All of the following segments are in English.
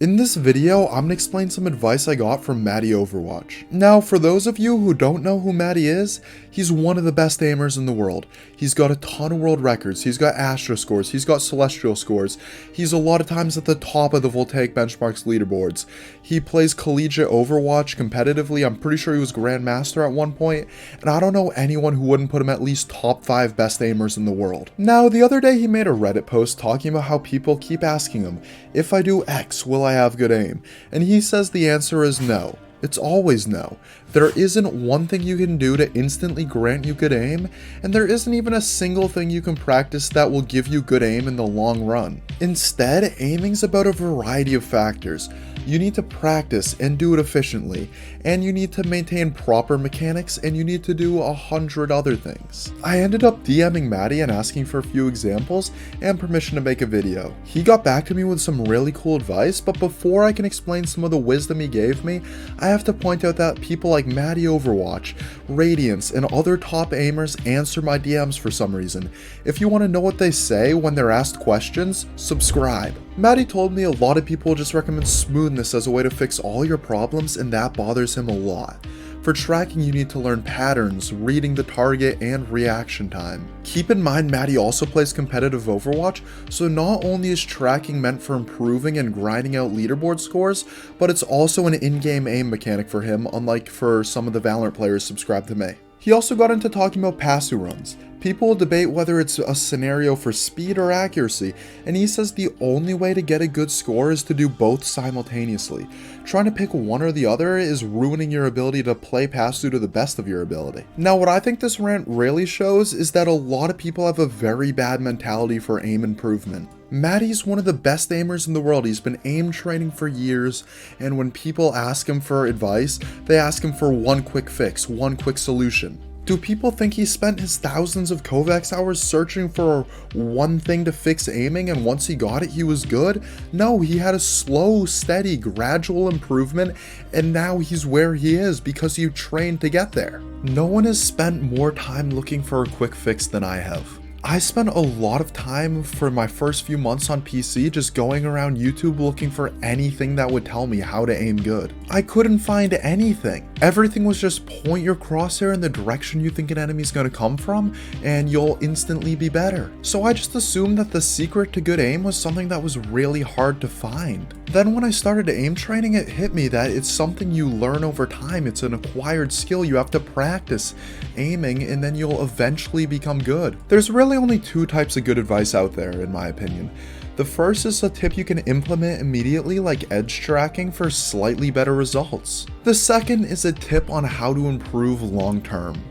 In this video, I'm gonna explain some advice I got from MattyOW. Now, for those of you who don't know who Matty is, he's one of the best aimers in the world. He's got a ton of world records, he's got Astra scores, he's got Celestial scores, he's a lot of times at the top of the Voltaic benchmarks leaderboards. He plays collegiate Overwatch competitively, I'm pretty sure he was Grandmaster at one point, and I don't know anyone who wouldn't put him at least top 5 best aimers in the world. Now, the other day he made a Reddit post talking about how people keep asking him, if I do X, will I have good aim? And he says the answer is no. It's always no. There isn't one thing you can do to instantly grant you good aim, and there isn't even a single thing you can practice that will give you good aim in the long run. Instead, aiming's about a variety of factors. You need to practice and do it efficiently, and you need to maintain proper mechanics, and you need to do 100 other things. I ended up DMing Matty and asking for a few examples and permission to make a video. He got back to me with some really cool advice, but before I can explain some of the wisdom he gave me, I have to point out that people like MattyOW, Radiance, and other top aimers answer my DMs for some reason. If you want to know what they say when they're asked questions, subscribe. Matty told me a lot of people just recommend smoothness as a way to fix all your problems, and that bothers him a lot. For tracking, you need to learn patterns, reading the target, and reaction time. Keep in mind, Matty also plays competitive Overwatch, so not only is tracking meant for improving and grinding out leaderboard scores, but it's also an in-game aim mechanic for him, unlike for some of the Valorant players subscribed to me. He also got into talking about pass-through runs. People will debate whether it's a scenario for speed or accuracy, and he says the only way to get a good score is to do both simultaneously. Trying to pick one or the other is ruining your ability to play pass-through to the best of your ability. Now, what I think this rant really shows is that a lot of people have a very bad mentality for aim improvement. Matty's one of the best aimers in the world. He's been aim training for years, and when people ask him for advice, they ask him for one quick fix, one quick solution. Do people think he spent his thousands of Kovaaks hours searching for one thing to fix aiming, and once he got it, he was good? No, he had a slow, steady, gradual improvement, and now he's where he is because he trained to get there. No one has spent more time looking for a quick fix than I have. I spent a lot of time for my first few months on PC just going around YouTube looking for anything that would tell me how to aim good. I couldn't find anything. Everything was just point your crosshair in the direction you think an enemy's gonna come from, and you'll instantly be better. So I just assumed that the secret to good aim was something that was really hard to find. Then when I started aim training, it hit me that it's something you learn over time. It's an acquired skill. You have to practice aiming, and then you'll eventually become good. There's really only 2 types of good advice out there, in my opinion. The first is a tip you can implement immediately, like edge tracking, for slightly better results. The second is a tip on how to improve long term.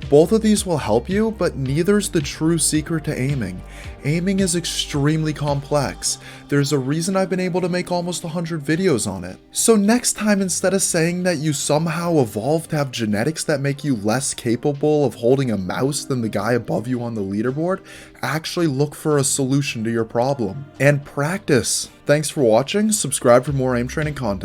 Both of these will help you, but neither's the true secret to aiming. Aiming is extremely complex. There's a reason I've been able to make almost 100 videos on it. So next time, instead of saying that you somehow evolved to have genetics that make you less capable of holding a mouse than the guy above you on the leaderboard, actually look for a solution to your problem. And practice. Thanks for watching. Subscribe for more aim training content.